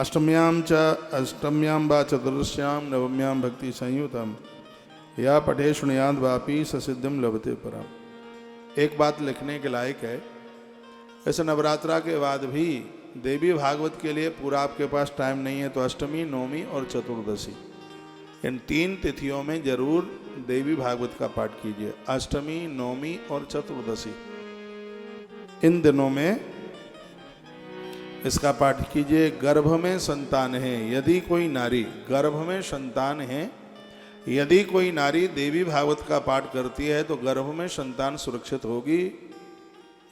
अष्टम्यां वा चतुर्दश्यां नवम्यां भक्ति संयुतम या पठे शृणुयाद वापी ससिद्धिम लभते परम। एक बात लिखने के लायक है, ऐसे नवरात्रा के बाद भी देवी भागवत के लिए पूरा आपके पास टाइम नहीं है तो अष्टमी, नवमी और चतुर्दशी इन 3 तिथियों में जरूर देवी भागवत का पाठ कीजिए। अष्टमी, नवमी और चतुर्दशी इन दिनों में इसका पाठ कीजिए। गर्भ में संतान है, यदि कोई नारी गर्भ में संतान है, यदि कोई नारी देवी भागवत का पाठ करती है तो गर्भ में संतान सुरक्षित होगी,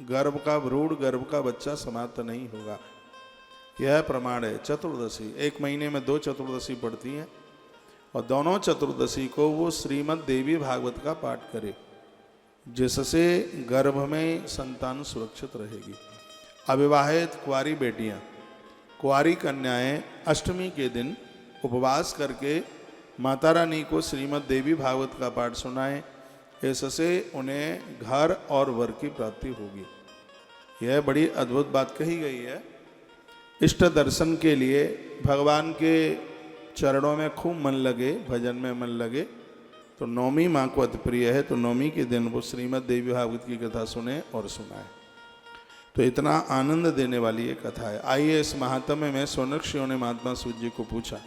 गर्भ का भ्रूण, गर्भ का बच्चा समाप्त नहीं होगा। यह प्रमाण है। चतुर्दशी 1 महीने में 2 चतुर्दशी पड़ती हैं और दोनों चतुर्दशी को वो श्रीमद् देवी भागवत का पाठ करे, जिससे गर्भ में संतान सुरक्षित रहेगी। अविवाहित कुंवारी बेटियां, कुंवारी कन्याएं अष्टमी के दिन उपवास करके माता रानी को श्रीमद् देवी भागवत का पाठ सुनाएं, इससे उन्हें घर और वर की प्राप्ति होगी। यह बड़ी अद्भुत बात कही गई है। इष्ट दर्शन के लिए भगवान के चरणों में खूब मन लगे, भजन में मन लगे, तो नवमी माँ को अति प्रिय है, तो नवमी के दिन वो श्रीमद् देवी भागवत की कथा सुने और सुनाए। तो इतना आनंद देने वाली ये कथा है। आइए इस महात्म्य में सोनक्षियों ने महात्मा सूत जी को पूछा।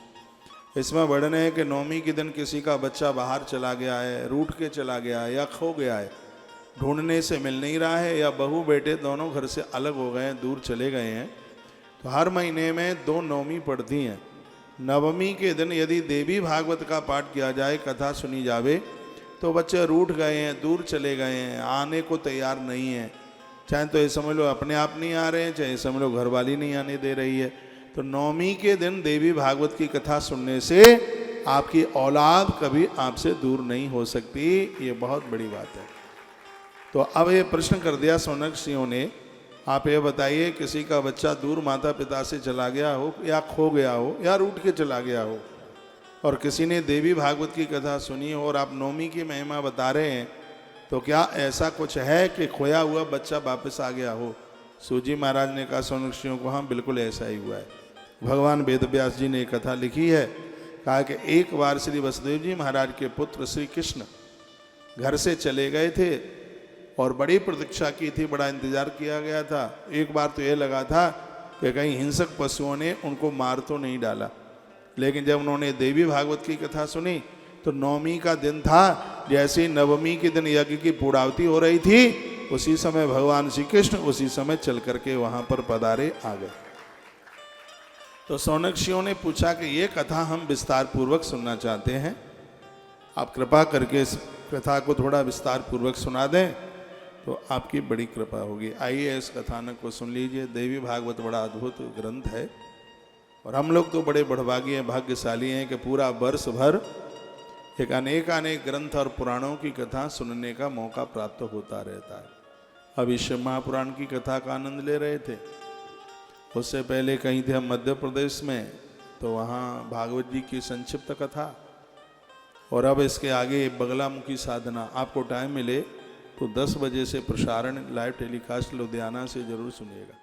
इसमें वर्णन है कि नवमी के दिन किसी का बच्चा बाहर चला गया है, रूठ के चला गया है या खो गया है, ढूंढने से मिल नहीं रहा है, या बहू बेटे दोनों घर से अलग हो गए हैं, दूर चले गए हैं, तो हर महीने में 2 नवमी पड़ती हैं। नवमी के दिन यदि देवी भागवत का पाठ किया जाए, कथा सुनी जावे, तो बच्चे रूठ गए हैं, दूर चले गए हैं, आने को तैयार नहीं है, चाहे तो ये समझ लो अपने आप नहीं आ रहे हैं, चाहे समझ लो घरवाली नहीं आने दे रही है। तो नवमी के दिन देवी भागवत की कथा सुनने से आपकी औलाद कभी आपसे दूर नहीं हो सकती। ये बहुत बड़ी बात है। तो अब ये प्रश्न कर दिया सोनक्षियों ने, आप ये बताइए किसी का बच्चा दूर माता पिता से चला गया हो, या खो गया हो, या रूठ के चला गया हो, और किसी ने देवी भागवत की कथा सुनी हो और आप नवमी की महिमा बता रहे हैं, तो क्या ऐसा कुछ है कि खोया हुआ बच्चा वापस आ गया हो? सूजी महाराज ने कहा सोनक्षियों को, हाँ बिल्कुल ऐसा ही हुआ है। भगवान वेद व्यास जी ने कथा लिखी है, कहा कि एक बार श्री वसुदेव जी महाराज के पुत्र श्री कृष्ण घर से चले गए थे और बड़ी प्रतीक्षा की थी, बड़ा इंतजार किया गया था। एक बार तो ये लगा था कि कहीं हिंसक पशुओं ने उनको मार तो नहीं डाला, लेकिन जब उन्होंने देवी भागवत की कथा सुनी तो नवमी का दिन था, जैसे नवमी के दिन यज्ञ की पूर्णाहुति हो रही थी, उसी समय भगवान श्री कृष्ण उसी समय चल करके वहां पर पधारे आ गए। तो सोनक्षियों ने पूछा कि ये कथा हम विस्तार पूर्वक सुनना चाहते हैं, आप कृपा करके इस कथा को थोड़ा विस्तार पूर्वक सुना दें तो आपकी बड़ी कृपा होगी। आइए इस कथानक को सुन लीजिए। देवी भागवत बड़ा अद्भुत ग्रंथ है और हम लोग तो बड़े बड़भागी हैं, भाग्यशाली हैं कि पूरा वर्ष भर एक अनेक ग्रंथ और पुराणों की कथा सुनने का मौका प्राप्त होता रहता है। अब इस महापुराण की कथा का आनंद ले रहे थे, उससे पहले कहीं थे हम मध्य प्रदेश में, तो वहाँ भागवत जी की संक्षिप्त कथा, और अब इसके आगे बगलामुखी साधना। आपको टाइम मिले तो 10 बजे से प्रसारण लाइव टेलीकास्ट लुधियाना से जरूर सुनिएगा।